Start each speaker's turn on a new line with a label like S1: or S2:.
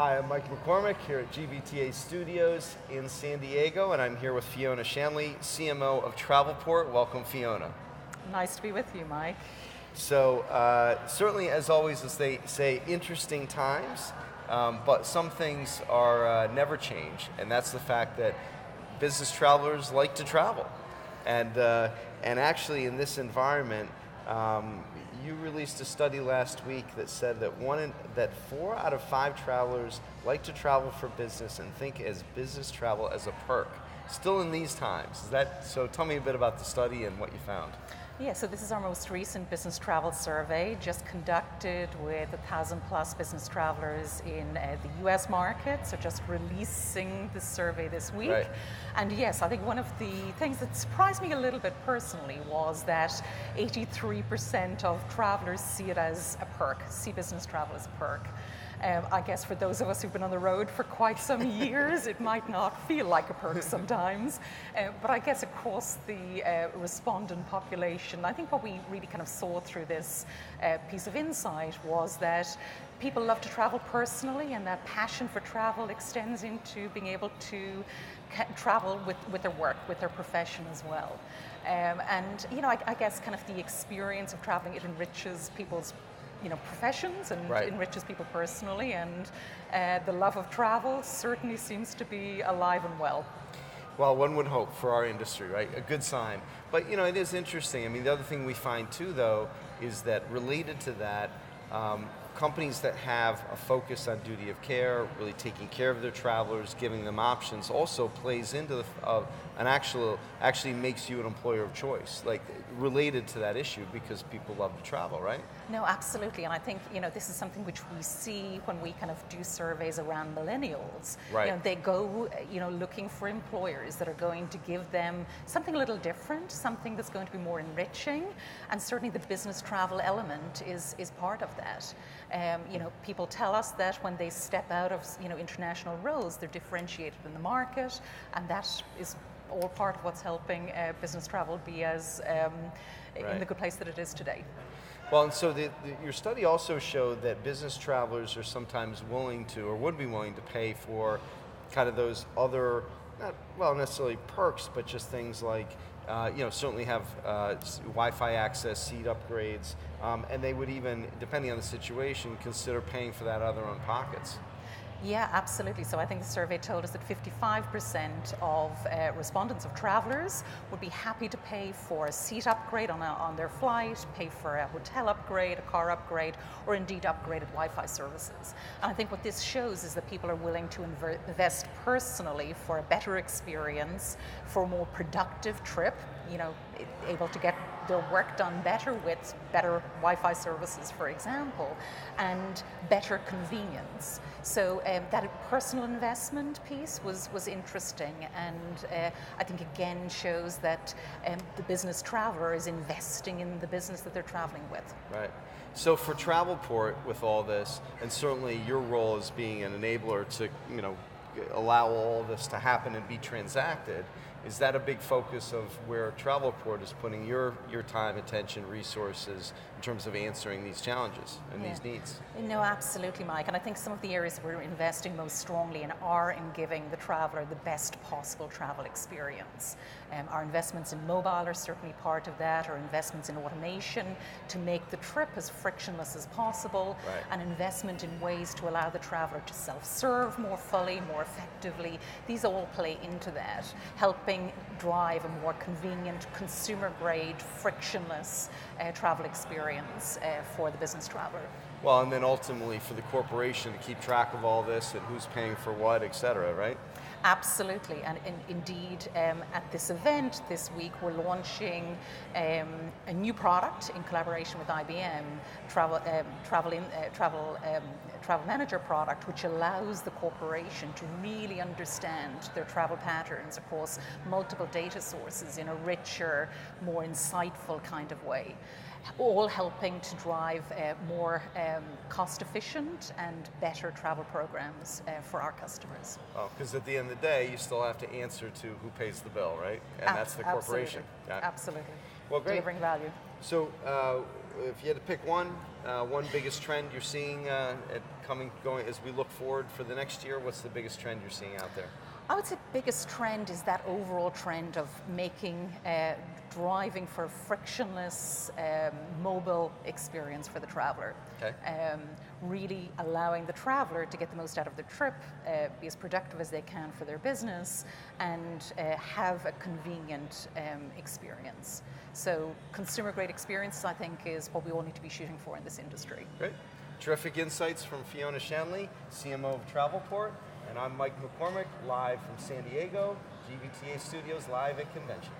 S1: Hi, I'm Mike McCormick here at GBTA Studios in San Diego, and I'm here with Fiona Shanley, CMO of Travelport. Welcome, Fiona.
S2: Nice to be with you, Mike.
S1: So, certainly, as always, as they say, interesting times, but some things are never change, and that's the fact that business travelers like to travel. And actually, in this environment, you released a study last week that said that 4 out of 5 travelers like to travel for business and think as business travel as a perk. Still in these times. So tell me a bit about the study and what you found.
S2: Yeah, so this is our most recent business travel survey, just conducted with 1,000+ business travelers in the US market, so just releasing the survey this week.
S1: Right.
S2: And yes, I think one of the things that surprised me a little bit personally was that 83% of travelers see it as a perk, see business travel as a perk. I guess for those of us who've been on the road for quite some years, it might not feel like a perk sometimes. But I guess across the respondent population, I think what we really kind of saw through this piece of insight was that people love to travel personally, and that passion for travel extends into being able to travel with their work, with their profession as well. And I guess kind of the experience of traveling, it enriches people's professions and
S1: right.
S2: enriches people personally, and the love of travel certainly seems to be alive and well.
S1: Well, one would hope for our industry, right? A good sign. But it is interesting. I mean, the other thing we find too, though, is that related to that, companies that have a focus on duty of care, really taking care of their travelers, giving them options, also plays into actually makes you an employer of choice, like related to that issue, because people love to travel, right?
S2: No, absolutely, and I think this is something which we see when we kind of do surveys around millennials.
S1: Right.
S2: They go looking for employers that are going to give them something a little different, something that's going to be more enriching, and certainly the business travel element is part of that. People tell us that when they step out of international roles, they're differentiated in the market, and that is all part of what's helping business travel be as
S1: Right.
S2: in the good place that it is today.
S1: Well, and so your study also showed that business travelers are sometimes willing to, or would be willing to pay for kind of those other, not necessarily perks, but just things like, certainly have Wi-Fi access, seat upgrades, and they would even, depending on the situation, consider paying for that out of their own pockets.
S2: Yeah, absolutely. So I think the survey told us that 55% of respondents of travelers would be happy to pay for a seat upgrade on their flight, pay for a hotel upgrade, a car upgrade, or indeed upgraded Wi-Fi services. And I think what this shows is that people are willing to invest personally for a better experience, for a more productive trip, able to get their work done better with better Wi-Fi services, for example, and better convenience. So that personal investment piece was interesting, and I think again shows that the business traveler is investing in the business that they're traveling with.
S1: Right. So for Travelport, with all this, and certainly your role as being an enabler to allow all this to happen and be transacted, is that a big focus of where Travelport is putting your time, attention, resources in terms of answering these challenges and these needs?
S2: No, absolutely, Mike. And I think some of the areas we're investing most strongly in are in giving the traveler the best possible travel experience. Our investments in mobile are certainly part of that, our investments in automation to make the trip as frictionless as possible,
S1: right.
S2: and investment in ways to allow the traveler to self-serve more fully, more effectively. These all play into that, helping drive a more convenient, consumer-grade, frictionless travel experience for the business traveler.
S1: Well, and then ultimately for the corporation to keep track of all this and who's paying for what, et cetera, right?
S2: Absolutely, and indeed at this event this week we're launching a new product in collaboration with IBM, Travel Manager product, which allows the corporation to really understand their travel patterns across multiple data sources in a richer, more insightful kind of way, all helping to drive more cost-efficient and better travel programs for our customers.
S1: Oh, because at the end of the day, you still have to answer to who pays the bill, right? And that's the corporation.
S2: Absolutely. Absolutely.
S1: Well, great.
S2: delivering value.
S1: So, if you had to pick one biggest trend you're seeing going as we look forward for the next year, what's the biggest trend you're seeing out there?
S2: I would say the biggest trend is that overall trend of driving for a frictionless mobile experience for the traveler.
S1: Okay.
S2: Really allowing the traveler to get the most out of their trip, be as productive as they can for their business, and have a convenient experience. So consumer-grade experience, I think, is what we all need to be shooting for in this industry.
S1: Great. Terrific insights from Fiona Shanley, CMO of Travelport. And I'm Mike McCormick, live from San Diego, GBTA Studios, live at convention.